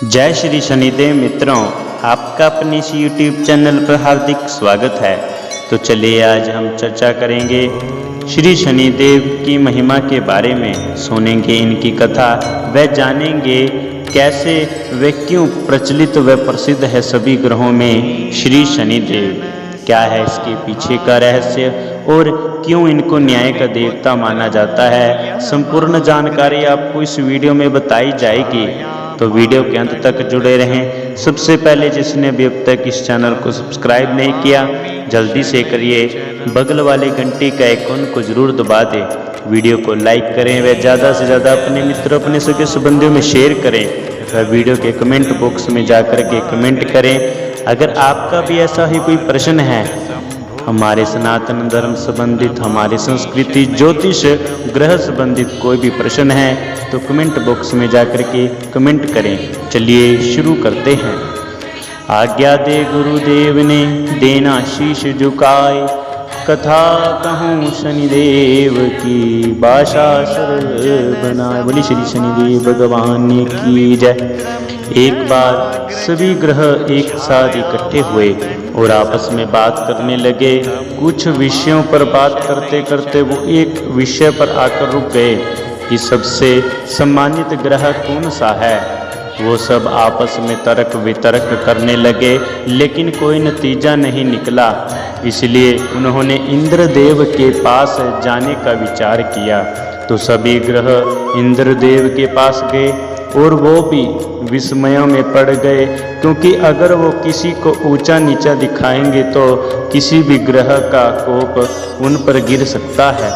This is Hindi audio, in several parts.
जय श्री शनिदेव मित्रों, आपका अपने इस YouTube चैनल पर हार्दिक स्वागत है। तो चलिए आज हम चर्चा करेंगे श्री शनिदेव की महिमा के बारे में। सुनेंगे इनकी कथा व जानेंगे कैसे वे क्यों प्रचलित व प्रसिद्ध है सभी ग्रहों में श्री शनिदेव। क्या है इसके पीछे का रहस्य और क्यों इनको न्याय का देवता माना जाता है, संपूर्ण जानकारी आपको इस वीडियो में बताई जाएगी। तो वीडियो के अंत तक जुड़े रहें। सबसे पहले जिसने अभी अब तक इस चैनल को सब्सक्राइब नहीं किया जल्दी से करिए, बगल वाले घंटी का आइकॉन को जरूर दबा दें। वीडियो को लाइक करें व ज़्यादा से ज़्यादा अपने मित्रों अपने सगे संबंधियों में शेयर करें तथा वीडियो के कमेंट बॉक्स में जाकर के कमेंट करें। अगर आपका भी ऐसा ही कोई प्रश्न है, हमारे सनातन धर्म संबंधित, हमारी संस्कृति, ज्योतिष, ग्रह संबंधित कोई भी प्रश्न है तो कमेंट बॉक्स में जाकर के कमेंट करें। चलिए शुरू करते हैं। आज्ञा दे गुरुदेव ने देना शीश झुकाए, कथा कहूँ शनिदेव की भाषा सरल बनाए। बोली श्री शनिदेव भगवान की जय। एक बार सभी ग्रह एक साथ इकट्ठे हुए और आपस में बात करने लगे। कुछ विषयों पर बात करते करते वो एक विषय पर आकर रुक गए कि सबसे सम्मानित ग्रह कौन सा है। वो सब आपस में तर्क वितर्क करने लगे, लेकिन कोई नतीजा नहीं निकला। इसलिए उन्होंने इंद्रदेव के पास जाने का विचार किया। तो सभी ग्रह इंद्रदेव के पास गए और वो भी विस्मयों में पड़ गए, क्योंकि अगर वो किसी को ऊंचा नीचा दिखाएंगे तो किसी भी ग्रह का कोप उन पर गिर सकता है।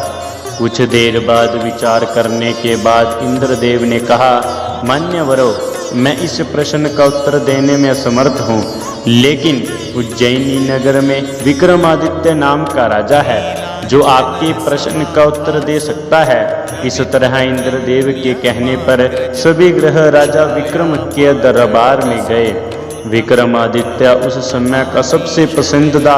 कुछ देर बाद विचार करने के बाद इंद्रदेव ने कहा, मान्यवरों, मैं इस प्रश्न का उत्तर देने में असमर्थ हूँ, लेकिन उज्जैनी नगर में विक्रमादित्य नाम का राजा है जो आपके प्रश्न का उत्तर दे सकता है। इस तरह इंद्रदेव के कहने पर सभी ग्रह राजा विक्रम के दरबार में गए। विक्रमादित्य उस समय का सबसे पसंदीदा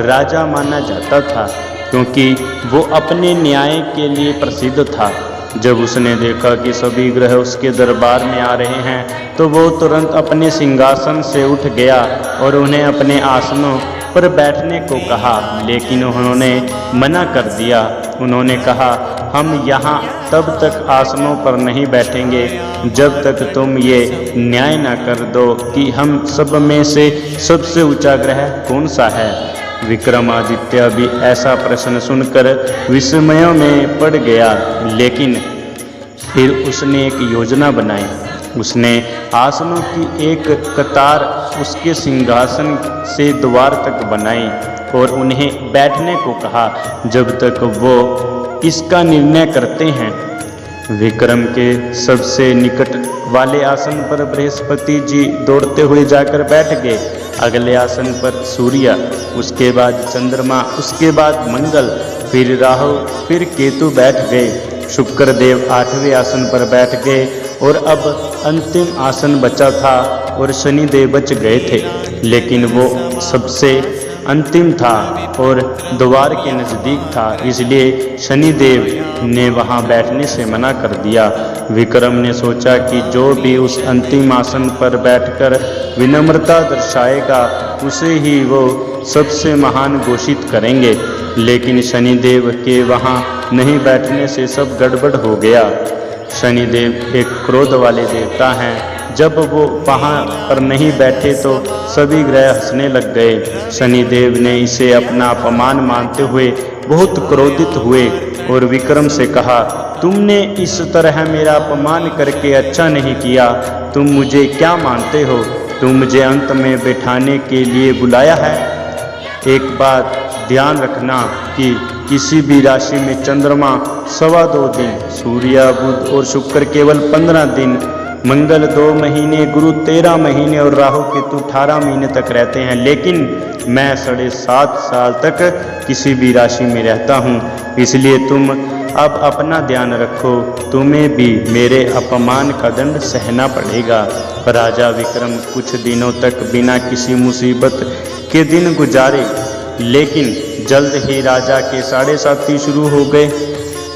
राजा माना जाता था, क्योंकि वो अपने न्याय के लिए प्रसिद्ध था। जब उसने देखा कि सभी ग्रह उसके दरबार में आ रहे हैं तो वो तुरंत अपने सिंहासन से उठ गया और उन्हें अपने आसनों पर बैठने को कहा, लेकिन उन्होंने मना कर दिया। उन्होंने कहा, हम यहाँ तब तक आसनों पर नहीं बैठेंगे जब तक तुम ये न्याय ना कर दो कि हम सब में से सबसे ऊंचा ग्रह कौन सा है। विक्रमादित्य भी ऐसा प्रश्न सुनकर विस्मयों में पड़ गया, लेकिन फिर उसने एक योजना बनाई। उसने आसनों की एक कतार उसके सिंहासन से द्वार तक बनाई और उन्हें बैठने को कहा जब तक वो इसका निर्णय करते हैं। विक्रम के सबसे निकट वाले आसन पर बृहस्पति जी दौड़ते हुए जाकर बैठ गए। अगले आसन पर सूर्य, उसके बाद चंद्रमा, उसके बाद मंगल, फिर राहु, फिर केतु बैठ गए। शुक्रदेव 8वें आसन पर बैठ गए और अब अंतिम आसन बचा था और शनिदेव बच गए थे, लेकिन वो सबसे अंतिम था और द्वार के नज़दीक था, इसलिए शनिदेव ने वहां बैठने से मना कर दिया। विक्रम ने सोचा कि जो भी उस अंतिम आसन पर बैठकर विनम्रता दर्शाएगा उसे ही वो सबसे महान घोषित करेंगे, लेकिन शनिदेव के वहां नहीं बैठने से सब गड़बड़ हो गया। शनिदेव एक क्रोध वाले देवता हैं। जब वो वहाँ पर नहीं बैठे तो सभी ग्रह हंसने लग गए। शनिदेव ने इसे अपना अपमान मानते हुए बहुत क्रोधित हुए और विक्रम से कहा, तुमने इस तरह मेरा अपमान करके अच्छा नहीं किया। तुम मुझे क्या मानते हो? तुम मुझे अंत में बैठाने के लिए बुलाया है। एक बात ध्यान रखना कि किसी भी राशि में चंद्रमा 2.25 दिन, सूर्य, बुध और शुक्र केवल 15 दिन, मंगल 2 महीने, गुरु 13 महीने और राहु केतु 18 महीने तक रहते हैं, लेकिन मैं 7.5 साल तक किसी भी राशि में रहता हूँ। इसलिए तुम अब अपना ध्यान रखो, तुम्हें भी मेरे अपमान का दंड सहना पड़ेगा। राजा विक्रम कुछ दिनों तक बिना किसी मुसीबत के दिन गुजारे, लेकिन जल्द ही राजा के 7.5 शुरू हो गए।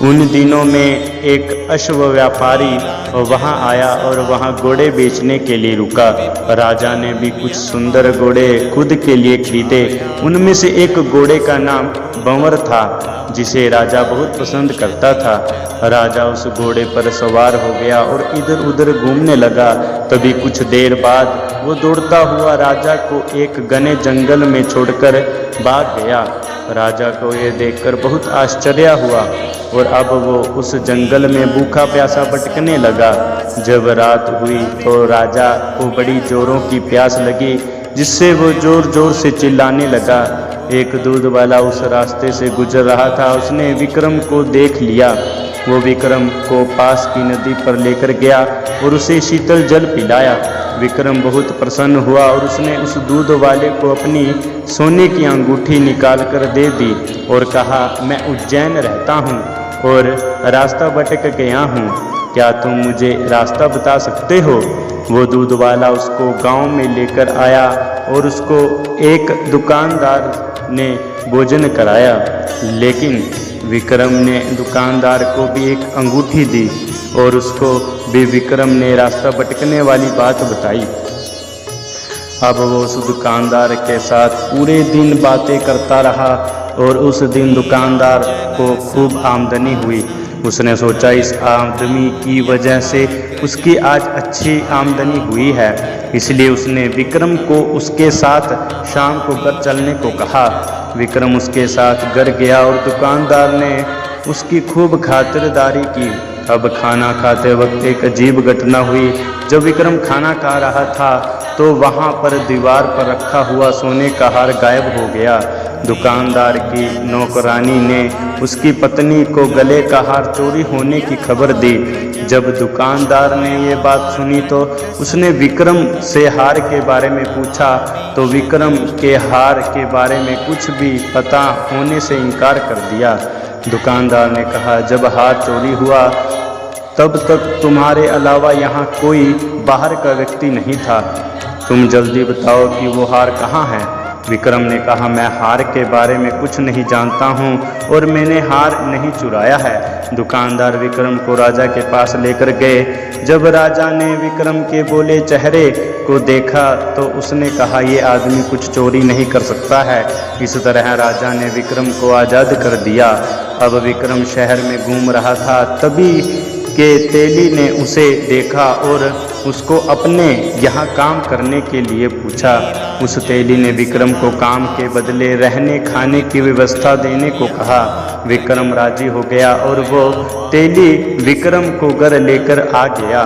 उन दिनों में एक अश्व व्यापारी वहां आया और वहां घोड़े बेचने के लिए रुका। राजा ने भी कुछ सुंदर घोड़े खुद के लिए खरीदे। उनमें से एक घोड़े का नाम भंवर था, जिसे राजा बहुत पसंद करता था। राजा उस घोड़े पर सवार हो गया और इधर उधर घूमने लगा। तभी कुछ देर बाद वो दौड़ता हुआ राजा को एक घने जंगल में छोड़कर भाग गया। राजा को यह देखकर बहुत आश्चर्य हुआ और अब वो उस जंगल में भूखा प्यासा भटकने लगा। जब रात हुई तो राजा को बड़ी जोरों की प्यास लगी, जिससे वो जोर जोर से चिल्लाने लगा। एक दूध वाला उस रास्ते से गुजर रहा था। उसने विक्रम को देख लिया। वो विक्रम को पास की नदी पर लेकर गया और उसे शीतल जल पिलाया। विक्रम बहुत प्रसन्न हुआ और उसने उस दूध वाले को अपनी सोने की अंगूठी निकालकर दे दी और कहा, मैं उज्जैन रहता हूँ और रास्ता भटक गया हूँ, क्या तुम मुझे रास्ता बता सकते हो? वो दूध वाला उसको गांव में लेकर आया और उसको एक दुकानदार ने भोजन कराया। लेकिन विक्रम ने दुकानदार को भी एक अंगूठी दी और उसको भी विक्रम ने रास्ता भटकने वाली बात बताई। अब वो उस दुकानदार के साथ पूरे दिन बातें करता रहा और उस दिन दुकानदार को खूब आमदनी हुई। उसने सोचा इस आमदनी की वजह से उसकी आज अच्छी आमदनी हुई है, इसलिए उसने विक्रम को उसके साथ शाम को घर चलने को कहा। विक्रम उसके साथ घर गया और दुकानदार ने उसकी खूब खातिरदारी की। अब खाना खाते वक्त एक अजीब घटना हुई। जब विक्रम खाना खा रहा था तो वहाँ पर दीवार पर रखा हुआ सोने का हार गायब हो गया। दुकानदार की नौकरानी ने उसकी पत्नी को गले का हार चोरी होने की खबर दी। जब दुकानदार ने ये बात सुनी तो उसने विक्रम से हार के बारे में पूछा, तो विक्रम के हार के बारे में कुछ भी पता होने से इनकार कर दिया। दुकानदार ने कहा, जब हार चोरी हुआ तब तक तुम्हारे अलावा यहाँ कोई बाहर का व्यक्ति नहीं था। तुम जल्दी बताओ कि वो हार कहाँ है? विक्रम ने कहा, मैं हार के बारे में कुछ नहीं जानता हूँ और मैंने हार नहीं चुराया है। दुकानदार विक्रम को राजा के पास लेकर गए। जब राजा ने विक्रम के बोले चेहरे को देखा तो उसने कहा, ये आदमी कुछ चोरी नहीं कर सकता है। इस तरह राजा ने विक्रम को आज़ाद कर दिया। अब विक्रम शहर में घूम रहा था, तभी के तेली ने उसे देखा और उसको अपने यहाँ काम करने के लिए पूछा। उस तेली ने विक्रम को काम के बदले रहने खाने की व्यवस्था देने को कहा। विक्रम राजी हो गया और वो तेली विक्रम को घर लेकर आ गया।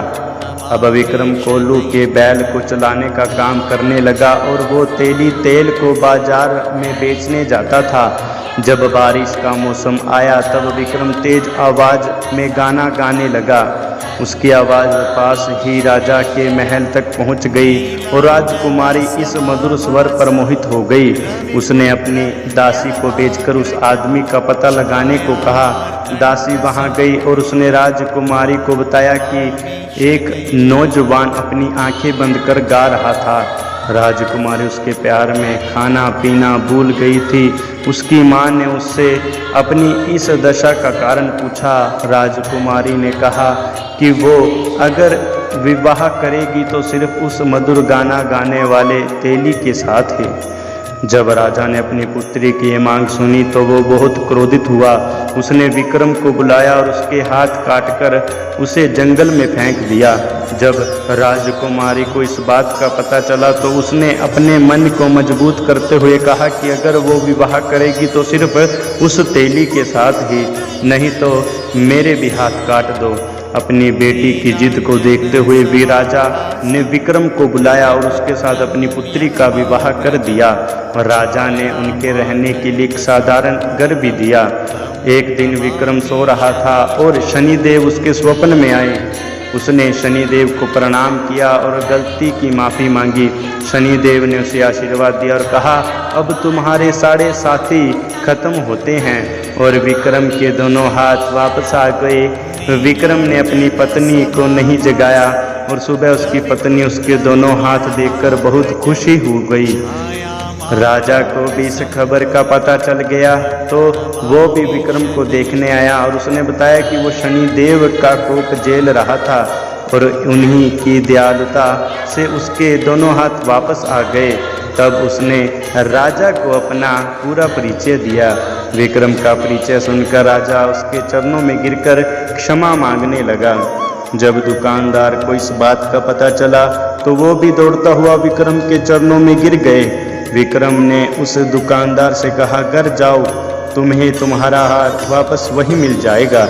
अब विक्रम कोल्लू के बैल को चलाने का काम करने लगा और वो तेली तेल को बाजार में बेचने जाता था। जब बारिश का मौसम आया तब विक्रम तेज आवाज़ में गाना गाने लगा। उसकी आवाज़ पास ही राजा के महल तक पहुंच गई और राजकुमारी इस मधुर स्वर पर मोहित हो गई। उसने अपनी दासी को भेजकर उस आदमी का पता लगाने को कहा। दासी वहां गई और उसने राजकुमारी को बताया कि एक नौजवान अपनी आंखें बंद कर गा रहा था। राजकुमारी उसके प्यार में खाना पीना भूल गई थी। उसकी माँ ने उससे अपनी इस दशा का कारण पूछा। राजकुमारी ने कहा कि वो अगर विवाह करेगी तो सिर्फ उस मधुर गाना गाने वाले तेली के साथ ही। जब राजा ने अपनी पुत्री की ये मांग सुनी तो वो बहुत क्रोधित हुआ। उसने विक्रम को बुलाया और उसके हाथ काटकर उसे जंगल में फेंक दिया। जब राजकुमारी को इस बात का पता चला तो उसने अपने मन को मजबूत करते हुए कहा कि अगर वो विवाह करेगी तो सिर्फ उस तेली के साथ ही, नहीं तो मेरे भी हाथ काट दो। अपनी बेटी की जिद को देखते हुए भी राजा ने विक्रम को बुलाया और उसके साथ अपनी पुत्री का विवाह कर दिया। राजा ने उनके रहने के लिए एक साधारण घर भी दिया। एक दिन विक्रम सो रहा था और शनिदेव उसके स्वप्न में आए। उसने शनिदेव को प्रणाम किया और गलती की माफ़ी मांगी। शनिदेव ने उसे आशीर्वाद दिया और कहा, अब तुम्हारे सारे साथी खत्म होते हैं। और विक्रम के दोनों हाथ वापस आ गए। विक्रम ने अपनी पत्नी को नहीं जगाया और सुबह उसकी पत्नी उसके दोनों हाथ देखकर बहुत खुशी हो गई। राजा को भी इस खबर का पता चल गया तो वो भी विक्रम को देखने आया और उसने बताया कि वो शनिदेव का कोप झेल रहा था और उन्हीं की दयालुता से उसके दोनों हाथ वापस आ गए। तब उसने राजा को अपना पूरा परिचय दिया। विक्रम का परिचय सुनकर राजा उसके चरणों में गिरकर क्षमा मांगने लगा। जब दुकानदार को इस बात का पता चला तो वो भी दौड़ता हुआ विक्रम के चरणों में गिर गए। विक्रम ने उस दुकानदार से कहा, घर जाओ, तुम्हें तुम्हारा हार वापस वही मिल जाएगा।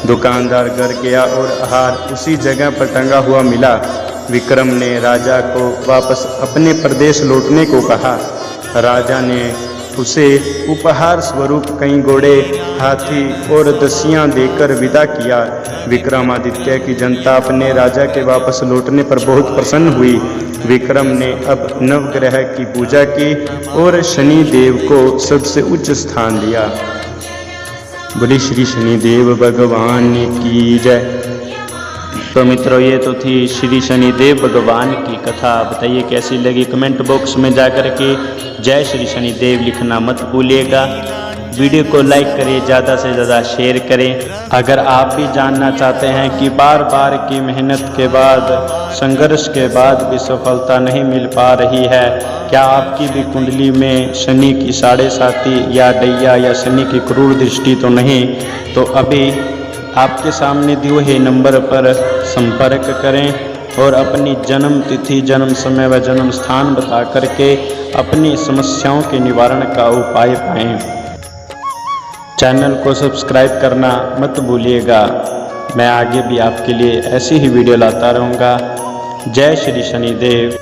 दुकानदार घर गया और हार उसी जगह पर टंगा हुआ मिला। विक्रम ने राजा को वापस अपने प्रदेश लौटने को कहा। राजा ने उसे उपहार स्वरूप कई घोड़े, हाथी और दसियां देकर विदा किया। विक्रमादित्य की जनता अपने राजा के वापस लौटने पर बहुत प्रसन्न हुई। विक्रम ने अब नवग्रह की पूजा की और शनि देव को सबसे उच्च स्थान दिया। बोली श्री शनिदेव भगवान की जय। तो मित्रों, ये तो थी श्री शनिदेव भगवान की कथा। बताइए कैसी लगी, कमेंट बॉक्स में जाकर के जय श्री शनिदेव लिखना मत भूलिएगा। वीडियो को लाइक करें, ज़्यादा से ज़्यादा शेयर करें। अगर आप भी जानना चाहते हैं कि बार बार की मेहनत के बाद, संघर्ष के बाद भी सफलता नहीं मिल पा रही है, क्या आपकी भी कुंडली में शनि की 7.5 या डैया या शनि की क्रूर दृष्टि तो नहीं, तो अभी आपके सामने दिए हुए नंबर पर संपर्क करें और अपनी जन्म तिथि, जन्म समय व जन्म स्थान बता करके अपनी समस्याओं के निवारण का उपाय पाएं। चैनल को सब्सक्राइब करना मत भूलिएगा। मैं आगे भी आपके लिए ऐसी ही वीडियो लाता रहूँगा। जय श्री शनिदेव।